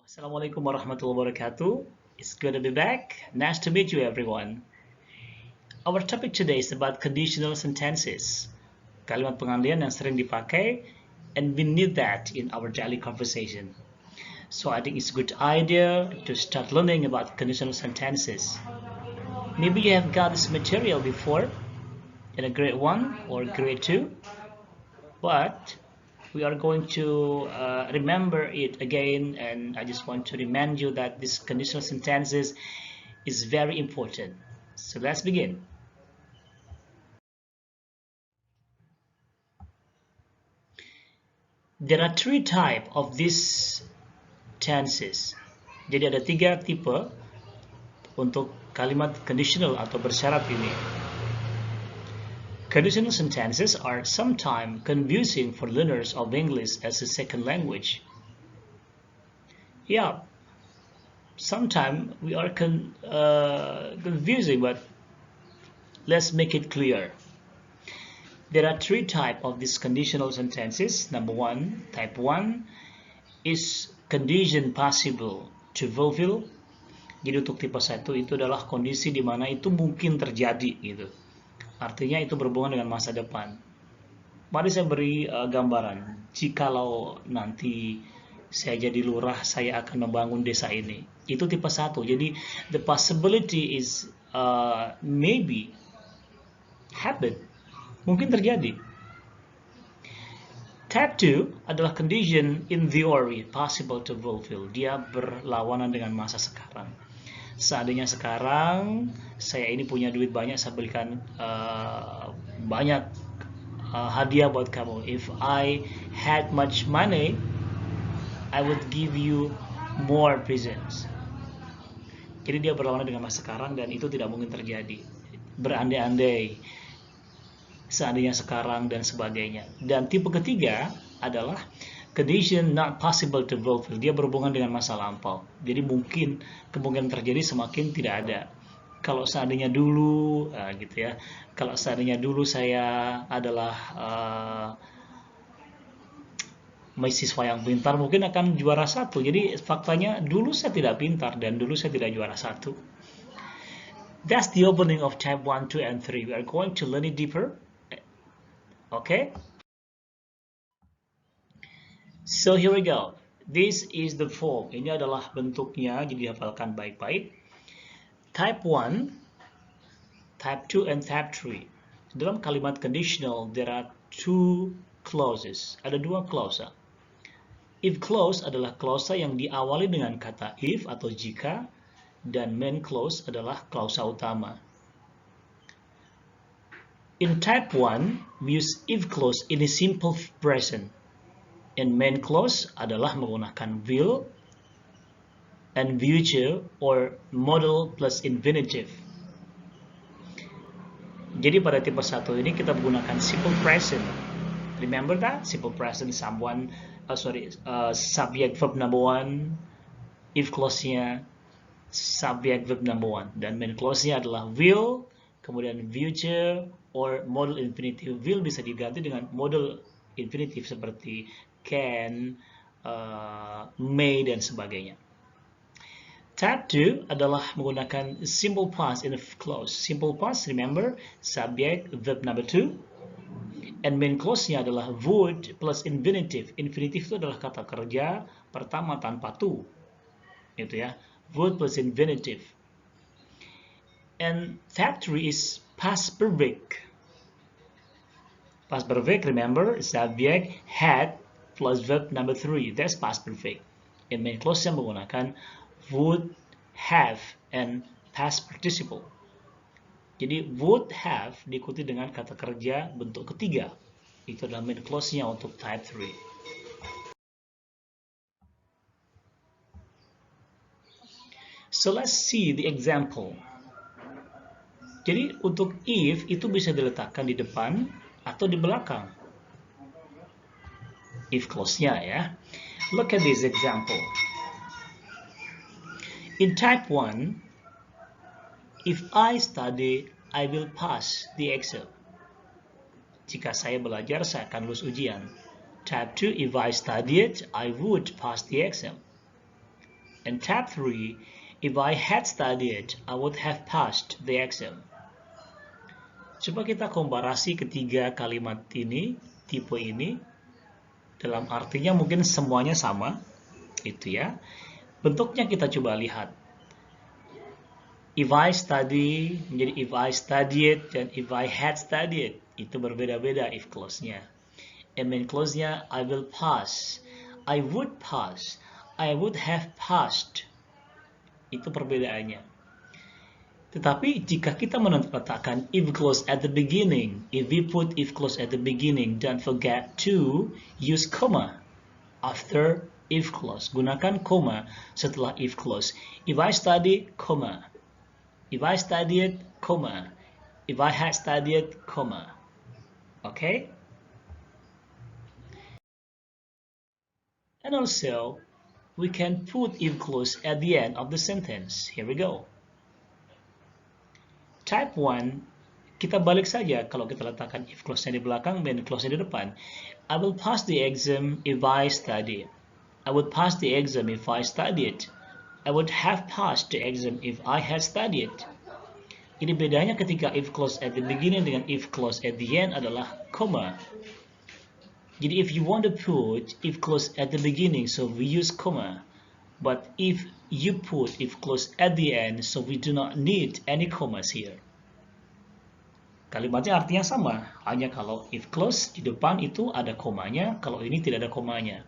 Assalamualaikum warahmatullahi wabarakatuh. It's good to be back. Nice to meet you, everyone. Our topic today is about conditional sentences. Kalimat pengalian yang sering dipakai, and we need that in our daily conversation. So I think it's a good idea to start learning about conditional sentences. Maybe you have got this material before in a grade 1 or grade 2, but we are going to remember it again, and I just want to remind you that this conditional sentences is very important. So let's begin. There are three types of these tenses. Jadi ada tiga tipe untuk kalimat conditional atau bersyarat ini. Conditional sentences are sometimes confusing for learners of English as a second language. Yeah, sometimes we are confusing, but let's make it clear. There are three types of these conditional sentences. Number one, type 1 is condition possible to fulfill. Jadi untuk tipe 1 itu adalah kondisi di mana itu mungkin terjadi gitu. Artinya itu berhubungan dengan masa depan. Mari saya beri gambaran. Jikalau nanti saya jadi lurah, saya akan membangun desa ini. Itu tipe 1. Jadi the possibility is maybe happen. Mungkin terjadi. Type 2 adalah condition in theory possible to fulfill. Dia berlawanan dengan masa sekarang. Seandainya sekarang saya ini punya duit banyak, saya berikan banyak hadiah buat kamu. If I had much money, I would give you more presents. Jadi dia berlawanan dengan masa sekarang dan itu tidak mungkin terjadi. Berandai-andai, seandainya sekarang dan sebagainya. Dan tipe ketiga adalah condition not possible to fulfill. Dia berhubungan dengan masa lampau. Jadi mungkin kemungkinan terjadi semakin tidak ada. Kalau seandainya dulu, gitu ya. Kalau seandainya dulu saya adalah mahasiswa yang pintar, mungkin akan juara 1. Jadi faktanya dulu saya tidak pintar dan dulu saya tidak juara 1. That's the opening of type 1, 2, and 3. We are going to learn it deeper. Okay? So here we go. This is the form. Ini adalah bentuknya, jadi hafalkan baik-baik. Type 1, Type 2, and Type 3. Dalam kalimat conditional, there are two clauses. Ada dua klausa. If clause adalah klausa yang diawali dengan kata if atau jika, dan main clause adalah klausa utama. In type 1, we use if clause in a simple present. And main clause adalah menggunakan will and future or model plus infinitive. Jadi pada tipe 1 ini kita menggunakan simple present. Remember that? Simple present, subject verb number 1, if clause-nya subject verb number 1. Dan main clause-nya adalah will, kemudian future or model infinitive. Will bisa diganti dengan model infinitive seperti can, may, dan sebagainya. Type 2 adalah menggunakan simple past in a clause. Simple past, remember, subject verb number 2. And main clause-nya adalah would plus infinitive. Infinitive itu adalah kata kerja pertama tanpa to. Itu ya. Would plus infinitive. And type 3 is past perfect. Past perfect, remember, subject had plus verb number 3. That's past perfect. And main clause-nya menggunakan would, have, and past participle. Jadi would have diikuti dengan kata kerja bentuk ketiga. Itu adalah main clause-nya untuk type 3. So let's see the example. Jadi untuk if itu bisa diletakkan di depan atau di belakang. If clause-nya ya. Look at this example. In type 1, if I study, I will pass the exam. Jika saya belajar, saya akan lulus ujian. Type 2, if I studied, I would pass the exam. And tab 3, if I had studied, I would have passed the exam. Coba kita komparasi ketiga kalimat ini, tipe ini, dalam artinya mungkin semuanya sama, itu ya. Bentuknya kita coba lihat. If I study menjadi if I studied dan if I had studied. Itu berbeda-beda if clause-nya. And main clause-nya I will pass. I would pass. I would have passed. Itu perbedaannya. Tetapi jika kita meletakkan if clause at the beginning, if we put if clause at the beginning, don't forget to use comma after if clause. Gunakan comma setelah if clause. If I study, comma. If I studied, comma. If I had studied, comma. Okay? And also, we can put if clause at the end of the sentence. Here we go. Type 1, kita balik saja kalau kita letakkan if clause-nya di belakang dan clause-nya di depan. I will pass the exam if I study. I would pass the exam if I studied. I would have passed the exam if I had studied. Ini bedanya ketika if clause at the beginning dengan if clause at the end adalah comma. Jadi if you want to put if clause at the beginning, so we use comma. But if you put if clause at the end, so we do not need any commas here. Kalimatnya artinya sama, hanya kalau if clause di depan itu ada komanya, kalau ini tidak ada komanya.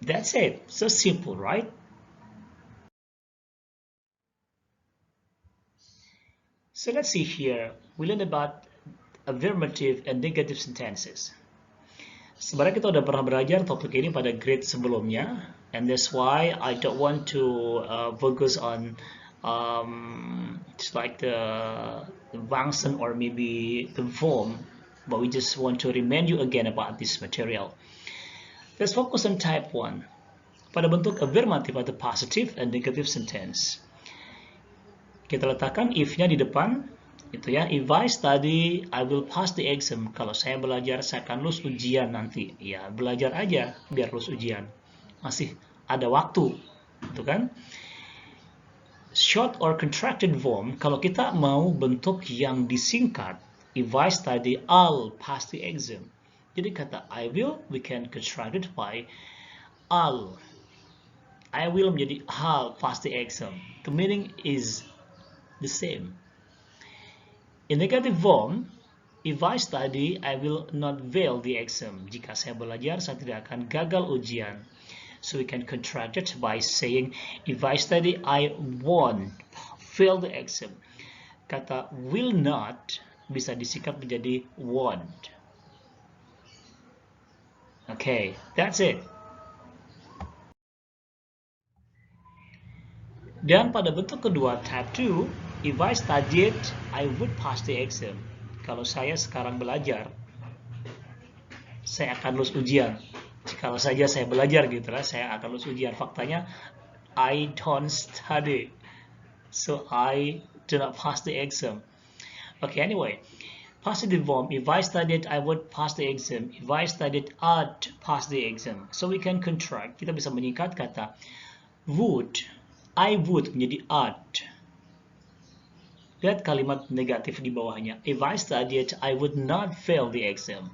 That's it. So simple, right? So let's see here. We learned about affirmative and negative sentences. Sebenarnya kita udah pernah belajar topik ini pada grade sebelumnya, and that's why I don't want to focus on just like the function or maybe the form, but we just want to remind you again about this material. Let's focus on type 1. Pada bentuk affirmative atau positive and negative sentence. Kita letakkan if-nya di depan, itu ya. If I study, I will pass the exam. Kalau saya belajar, saya akan lulus ujian nanti. Ya, belajar aja biar lulus ujian. Masih ada waktu, gitu kan? Short or contracted form, kalau kita mau bentuk yang disingkat, if I study, I'll pass the exam. Jadi kata I will, we can contract it by I'll. I will menjadi I'll pass the exam. The meaning is the same. In negative form, if I study, I will not fail the exam. Jika saya belajar, saya tidak akan gagal ujian. So we can contract it by saying, if I study, I won't fail the exam. Kata will not bisa disingkat menjadi won't. Okay, that's it. Dan pada bentuk kedua, type 2, if I studied, I would pass the exam. Kalau saya sekarang belajar, saya akan lulus ujian. Kalau saja saya belajar gitu lah, saya akan lulus ujian. Faktanya, I don't study. So I do not pass the exam. Okay, anyway. Positive form, if I studied, I would pass the exam. If I studied, I'd pass the exam. So we can contract. Kita bisa menyingkat kata would. I would menjadi I'd. Lihat kalimat negatif di bawahnya. If I studied, I would not fail the exam.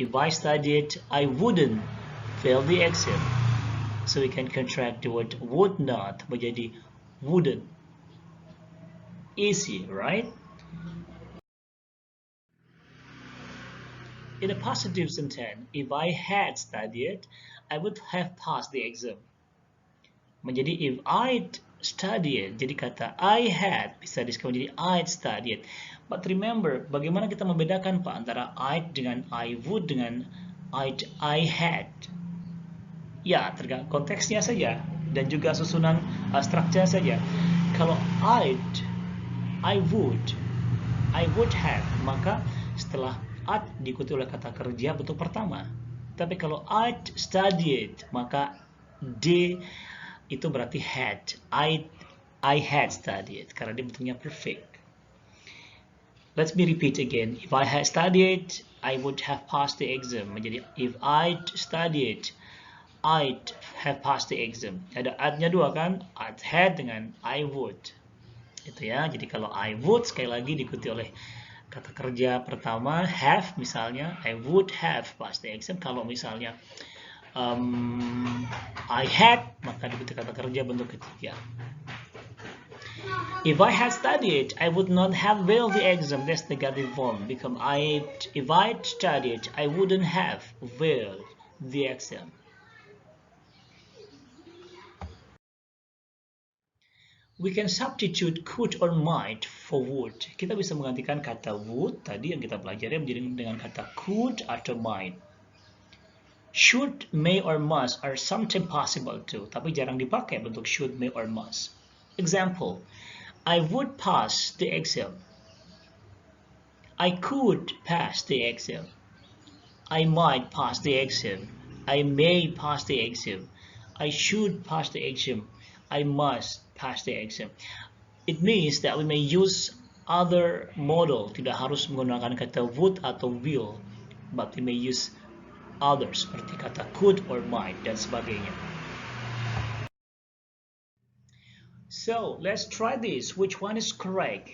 If I studied, I wouldn't fail the exam. So we can contract the word would not menjadi wouldn't. Easy, right? In a positive sentence, if I had studied, I would have passed the exam. Menjadi if I'd studied, jadi kata I had bisa diskon menjadi I'd studied. But remember, bagaimana kita membedakan Pak antara I'd dengan I would dengan I had? Ya, tergantung konteksnya saja dan juga susunan struktur saja. Kalau I would have, maka setelah I'd diikuti oleh kata kerja bentuk pertama. Tapi kalau I'd studied, maka D itu berarti had. I had studied karena dia bentuknya perfect. Let me repeat again. If I had studied, I would have passed the exam. Menjadi if I'd studied, I'd have passed the exam. Ada I'd-nya dua kan? I'd had dengan I would. Itu ya. Jadi kalau I would sekali lagi diikuti oleh kata kerja pertama have misalnya I would have passed the exam. Kalau misalnya I had maka diikuti kata kerja bentuk ketiga. If I had studied, I would not have failed the exam. That's negative form. Because if I'd studied, I wouldn't have failed the exam. We can substitute could or might for would. Kita bisa menggantikan kata would tadi yang kita pelajari menjadi dengan kata could atau might. Should, may, or must are sometimes possible too, tapi jarang dipakai bentuk should, may, or must. Example, I would pass the exam. I could pass the exam. I might pass the exam. I may pass the exam. I should pass the exam. I must pass the exam. It means that we may use other model, tidak harus menggunakan kata would atau will, but we may use others seperti kata could or might dan sebagainya. So let's try this. Which one is correct?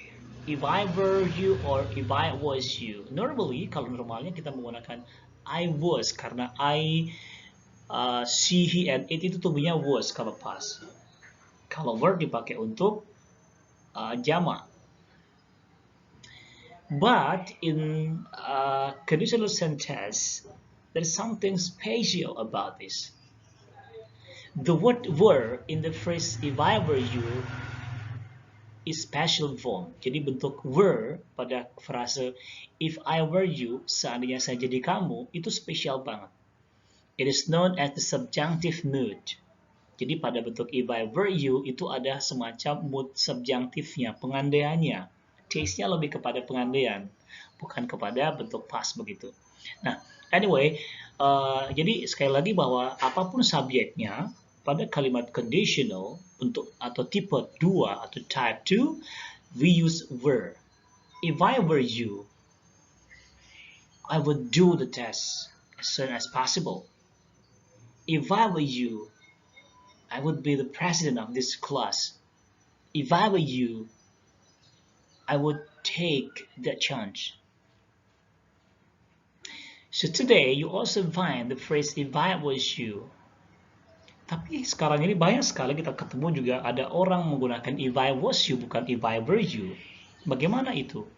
If I were you or if I was you. Normally, kalau normalnya kita menggunakan I was karena I, she, he, and it itu tubuhnya was kalau pas. Kalau were dipakai untuk jamak. But in conditional sentence, there's something special about this. The word were in the phrase if I were you is special form. Jadi bentuk were pada frase if I were you, seandainya saya jadi kamu, itu spesial banget. It is known as the subjunctive mood. Jadi pada bentuk if I were you itu ada semacam mood subjunctifnya, pengandaiannya. Case-nya lebih kepada pengandaian, bukan kepada bentuk past begitu. Nah, anyway, jadi sekali lagi bahwa apapun subjeknya, pada kalimat conditional untuk atau tipe 2 atau type 2, we use were. If I were you, I would do the test as soon as possible. If I were you, I would be the president of this class. If I were you, I would take that chance. So today, you also find the phrase if I was you. Tapi sekarang ini banyak sekali kita ketemu juga ada orang menggunakan if I was you, bukan if I were you. Bagaimana itu?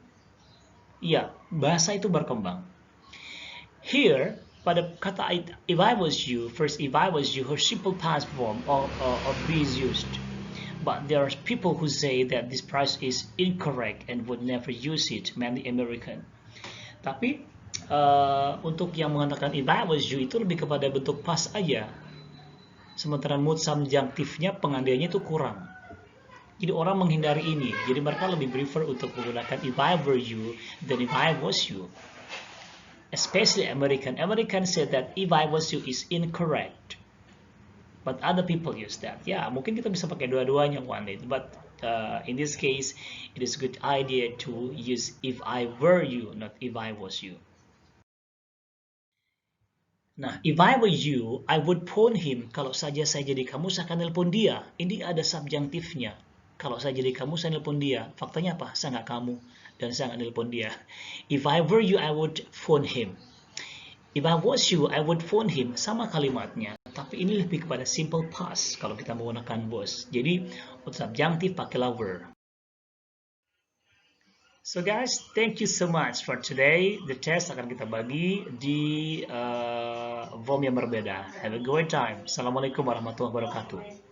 Iya, bahasa itu berkembang. Here, pada kata if I was you, first if I was you, her simple past form of be is used. But there are people who say that this phrase is incorrect and would never use it, mainly American. Tapi untuk yang mengatakan if I was you itu lebih kepada bentuk past aja. Sementara mood subjunctifnya pengandaiannya itu kurang. Jadi orang menghindari ini. Jadi mereka lebih prefer untuk menggunakan if I were you than if I was you. Especially American. American said that if I was you is incorrect. But other people use that. Ya, mungkin kita bisa pakai dua-duanya one day. But in this case, it is a good idea to use if I were you, not if I was you. Nah, if I were you, I would phone him. Kalau saja saya jadi kamu, saya akan nelpon dia. Ini ada subjunctifnya. Kalau saya jadi kamu, saya nelpon dia. Faktanya apa? Saya nggak kamu, dan saya nggak nelpon dia. If I were you, I would phone him. If I was you, I would phone him. Sama kalimatnya. Tapi ini lebih kepada simple past kalau kita menggunakan was. Jadi, untuk subjunctif pakailah were. So guys, thank you so much for today. The test akan kita bagi di form yang berbeda. Have a great time. Assalamualaikum warahmatullahi wabarakatuh.